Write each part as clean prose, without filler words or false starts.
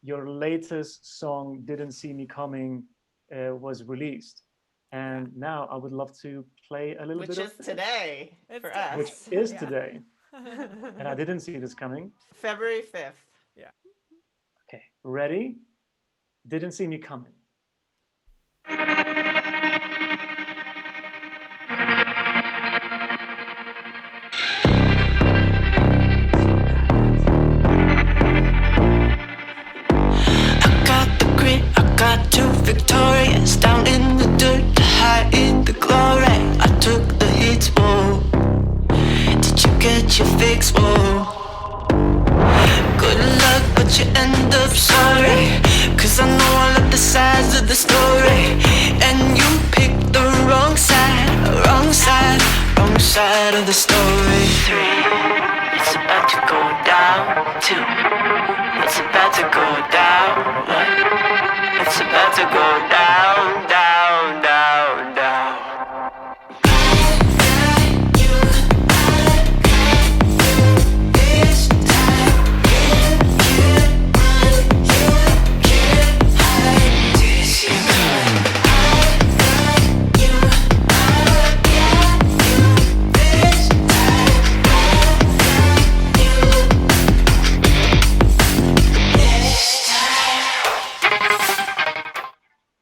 your latest song, Didn't See Me Coming, was released. Yeah. And now I would love to play a little bit Which of is it, today It's for today. which us. is Yeah. today. And I didn't see this coming. February 5th. Yeah. Okay, ready? Didn't see me coming. I got the grit, I got two victorious down in the dirt to hide the glory. I took the hits, whoa. Did you get your fix, whoa? Good luck, but you end up sorry. Cause I know all of the sides of the story. And you picked the wrong side, wrong side, wrong side of the story. 3, it's about to go down. 2, it's about to go down. 1, it's about to go down, down, down, down.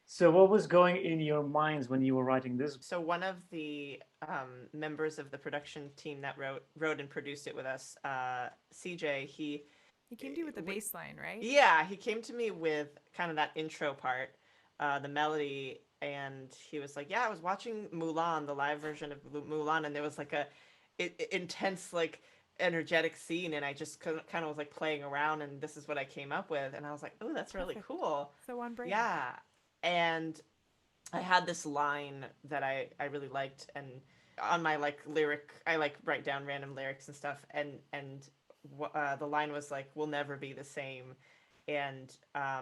So, what was going in your minds when you were writing this? So one of the members of the production team that wrote and produced it with us, CJ, He came to you with the bass line, right? yeah, he came to me with kind of that intro part, the melody, and he was like, "Yeah, I was watching Mulan, the live version of Mulan, and there was like a intense, like energetic scene, and I just kind of was like playing around, and this is what I came up with, and I was like, oh, that's really Perfect. cool, So on brand. yeah, and I had this line that I really liked, and on my like lyric, I like write down random lyrics and stuff, and the line was like, "We'll never be the same," and I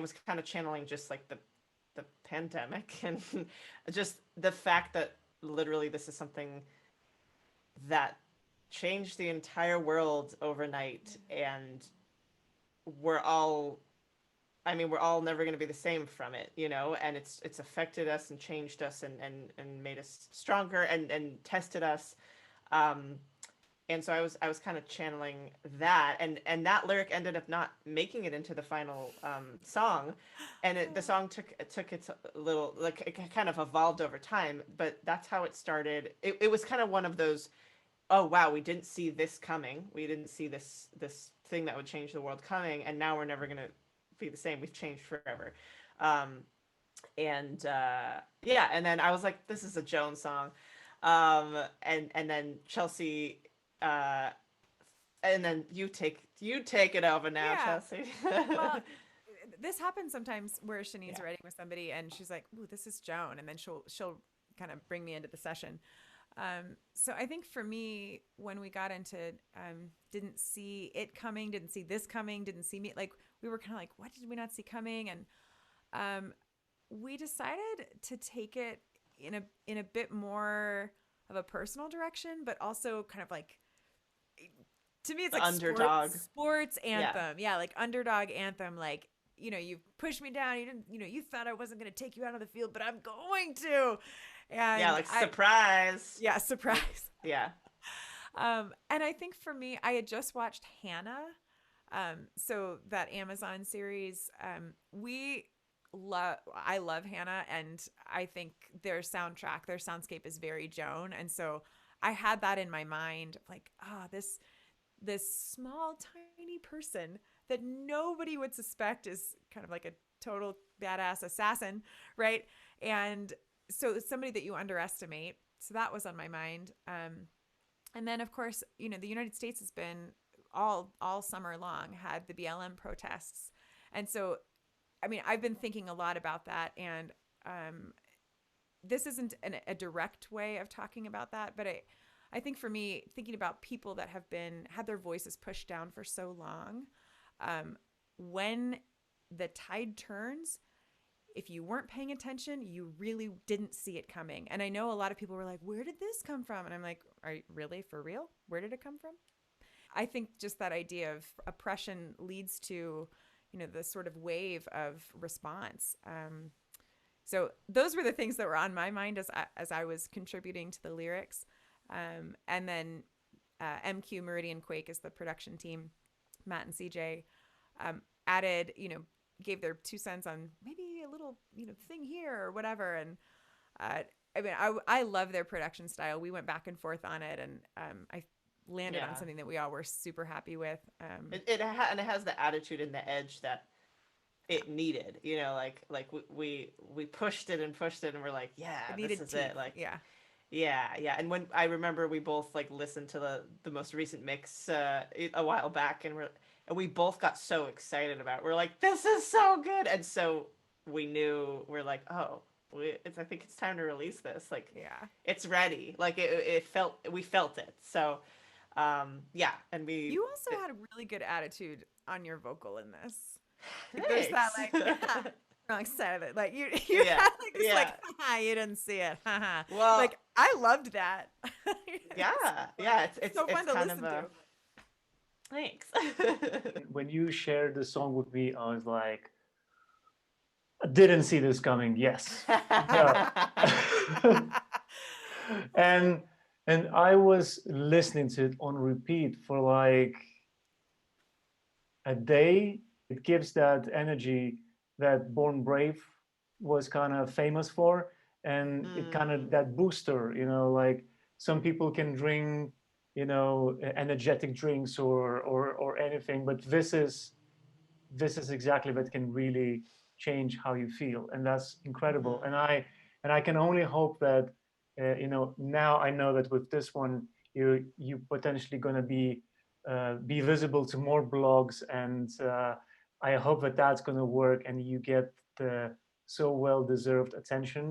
was kind of channeling just like the pandemic and just the fact that literally this is something that changed the entire world overnight, and we're all we're all never going to be the same from it, and it's affected us and changed us and made us stronger and tested us. Um, and so I was kind of channeling that, and that lyric ended up not making it into the final song, and the song took its little, like, it kind of evolved over time, but that's how it started. It was kind of one of those, oh wow, we didn't see this coming, we didn't see this thing that would change the world coming, and now we're never going to be the same, we've changed forever. And yeah, and then I was like, this is a Joan song. And then Chelsea, uh and then you take it over now, Yeah. Chelsea. Well, this happens sometimes where Shani's Yeah. writing with somebody and she's like, "Ooh, this is Joan," and then she'll kind of bring me into the session. So I think for me, when we got into didn't see it coming, didn't see this coming, didn't see me, like we were kind of like, what did we not see coming? And um, we decided to take it in a bit more of a personal direction, but also kind of like, to me it's The like underdog. sports Yeah. anthem. Yeah, like underdog anthem, like, you pushed me down, you didn't, you thought I wasn't going to take you out of the field, but I'm going to. Yeah, And like I surprise. yeah, surprise. Yeah. And I think for me, I had just watched Hannah, so that Amazon series. I love Hannah, and I think their soundscape is very Joan, and so I had that in my mind, like, this small, tiny person that nobody would suspect is kind of like a total badass assassin, right? And so it's somebody that you underestimate. So that was on my mind. And then, of course, the United States has been all summer long had the BLM protests, and so I've been thinking a lot about that, and this isn't a direct way of talking about that, but I think for me, thinking about people that have had their voices pushed down for so long, when the tide turns, if you weren't paying attention, you really didn't see it coming. And I know a lot of people were like, where did this come from? And I'm like, are you really for real? Where did it come from? I think just that idea of oppression leads to, you know, the sort of wave of response. So those were the things that were on my mind as I was contributing to the lyrics. And then MQ Meridian Quake is the production team. Matt and CJ added, you know, gave their 2 cents on maybe a little, you know, thing here or whatever. And I mean, I love their production style. We went back and forth on it, and I landed on something that we all were super happy with. And it has the attitude and the edge that it needed. You know, like we pushed it and pushed it, and we're like, yeah, this is it. Like, yeah. And when I remember, we both like listened to the most recent mix a while back, and we both got so excited about it. We're like, this is so good, and so we knew, we're like, oh, I think it's time to release this. Like, it's ready. Like we felt it. So, yeah, and You also had a really good attitude on your vocal in this. Like, thanks. there's that like wrong side of it. Like you had like this like, haha, you didn't see it. Haha. Well, like I loved that. yeah. It's so fun to kind listen of to. Thanks. When you shared the song with me, I was like, I didn't see this coming. Yes. and I was listening to it on repeat for like a day. It gives that energy that Born Brave was kind of famous for, and it kind of that booster, you know, like some people can drink, you know, energetic drinks or anything, but this is exactly what can really change how you feel, and that's incredible. And I can only hope that you know, now I know that with this one you potentially going to be visible to more blogs, and I hope that that's going to work and you get the so well deserved attention.